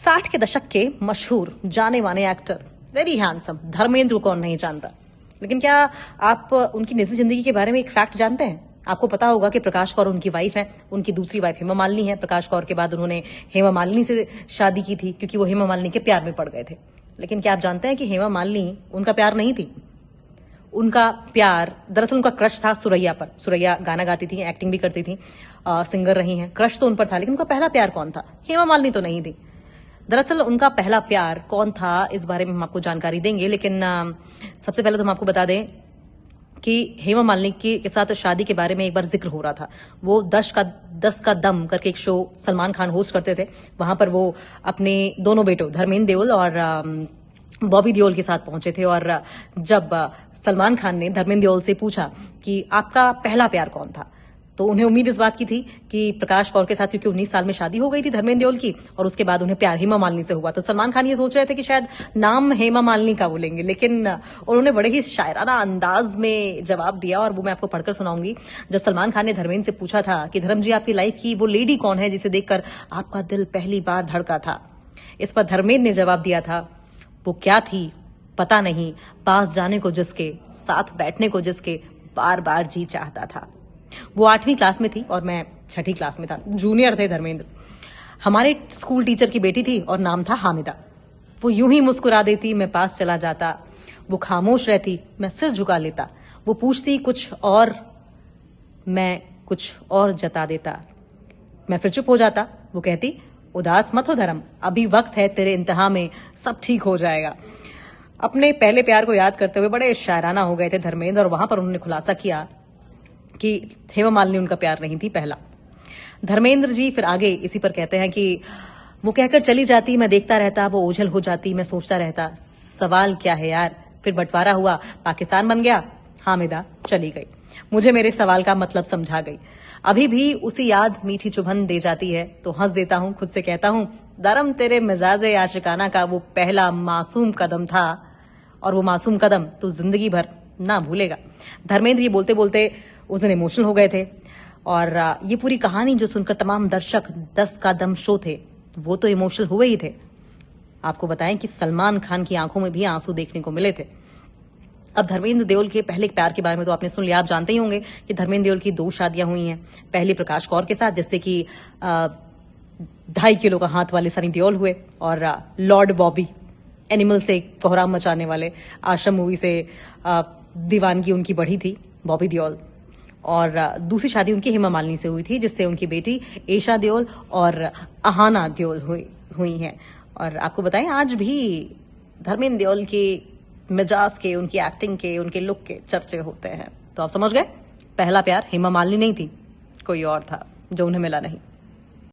60 के दशक के मशहूर जाने माने एक्टर, वेरी हैंडसम धर्मेंद्र को कौन नहीं जानता। लेकिन क्या आप उनकी निजी जिंदगी के बारे में एक फैक्ट जानते हैं? आपको पता होगा कि प्रकाश कौर उनकी वाइफ है, उनकी दूसरी वाइफ हेमा मालिनी है। प्रकाश कौर के बाद उन्होंने हेमा मालिनी से शादी की थी क्योंकि वो हेमा मालिनी के प्यार में पड़ गए थे। लेकिन क्या आप जानते हैं कि हेमा मालिनी उनका प्यार नहीं थी? उनका प्यार दरअसल उनका क्रश था सुरैया पर। सुरैया गाना गाती थी, एक्टिंग भी करती थी, सिंगर रही हैं। क्रश तो उन पर था, लेकिन उनका पहला प्यार कौन था? हेमा मालिनी तो नहीं थी। दरअसल उनका पहला प्यार कौन था, इस बारे में हम आपको जानकारी देंगे। लेकिन सबसे पहले तो हम आपको बता दें कि हेमा मालिनी के साथ शादी के बारे में एक बार जिक्र हो रहा था। वो 10 का दम करके एक शो सलमान खान होस्ट करते थे। वहां पर वो अपने दोनों बेटों धर्मेंद्र देओल और बॉबी देओल के साथ पहुंचे थे। और जब सलमान खान ने धर्मेंद्र देओल से पूछा कि आपका पहला प्यार कौन था, तो उन्हें उम्मीद इस बात की थी कि प्रकाश कौर के साथ, क्योंकि 19 साल में शादी हो गई थी धर्मेंद्र देओल की, और उसके बाद उन्हें प्यार हेमा मालिनी से हुआ। तो सलमान खान ये सोच रहे थे कि शायद नाम हेमा मालिनी का बोलेंगे, लेकिन उन्होंने बड़े ही शायराना अंदाज में जवाब दिया, और वो मैं आपको पढ़कर सुनाऊंगी। जब सलमान खान ने धर्मेंद्र से पूछा था कि धर्म जी, आपकी लाइफ की वो लेडी कौन है जिसे देखकर आपका दिल पहली बार धड़का था, इस पर धर्मेंद्र ने जवाब दिया था, वो क्या थी पता नहीं, पास जाने को जिसके, साथ बैठने को जिसके, बार बार जी चाहता था। वो 8वीं क्लास में थी और मैं 6ठी क्लास में था। जूनियर थे धर्मेंद्र। हमारे स्कूल टीचर की बेटी थी और नाम था हामिदा। वो यूं ही मुस्कुरा देती, मैं पास चला जाता। वो खामोश रहती, मैं सिर झुका लेता। वो पूछती कुछ और, मैं कुछ और जता देता। मैं फिर चुप हो जाता। वो कहती, उदास मत हो धर्म, अभी वक्त है तेरे इंतहा में, सब ठीक हो जाएगा। अपने पहले प्यार को याद करते हुए बड़े शायराना हो गए थे धर्मेंद्र, और वहां पर उन्होंने खुलासा किया कि हेमा मालिनी उनका प्यार नहीं थी पहला। धर्मेंद्र जी फिर आगे इसी पर कहते हैं कि वो कहकर चली जाती, मैं देखता रहता, वो ओझल हो जाती, मैं सोचता रहता, सवाल क्या है यार। फिर बंटवारा हुआ, पाकिस्तान बन गया, हामिदा चली गई, मुझे मेरे सवाल का मतलब समझा गई। अभी भी उसी याद मीठी चुभन दे जाती है, तो हंस देता हूं, खुद से कहता हूं, दरम तेरे मिजाजे आशिकाना का वो पहला मासूम कदम था, और वो मासूम कदम तो जिंदगी भर ना भूलेगा। धर्मेंद्र ये बोलते बोलते उस दिन इमोशनल हो गए थे। और ये पूरी कहानी जो सुनकर तमाम दर्शक 10 का दम शो थे, वो तो इमोशनल हुए ही थे। आपको बताएं कि सलमान खान की आंखों में भी आंसू देखने को मिले थे। अब धर्मेंद्र देओल के पहले प्यार के बारे में तो आपने सुन लिया। आप जानते ही होंगे कि धर्मेंद्र देओल की 2 शादियां हुई हैं। पहली प्रकाश कौर के साथ, जिससे कि 2.5 किलो का हाथ वाले सनी देओल हुए, और लॉर्ड बॉबी, एनिमल से कोहराम मचाने वाले, आश्रम मूवी से दीवानगी उनकी बढ़ी थी बॉबी देओल। और दूसरी शादी उनकी हेमा मालिनी से हुई थी, जिससे उनकी बेटी एशा देओल और अहाना देओल हुई हैं। और आपको बताएं, आज भी धर्मेंद्र देओल के मिजाज के, उनकी एक्टिंग के, उनके लुक के चर्चे होते हैं। तो आप समझ गए, पहला प्यार हेमा मालिनी नहीं थी, कोई और था जो उन्हें मिला नहीं।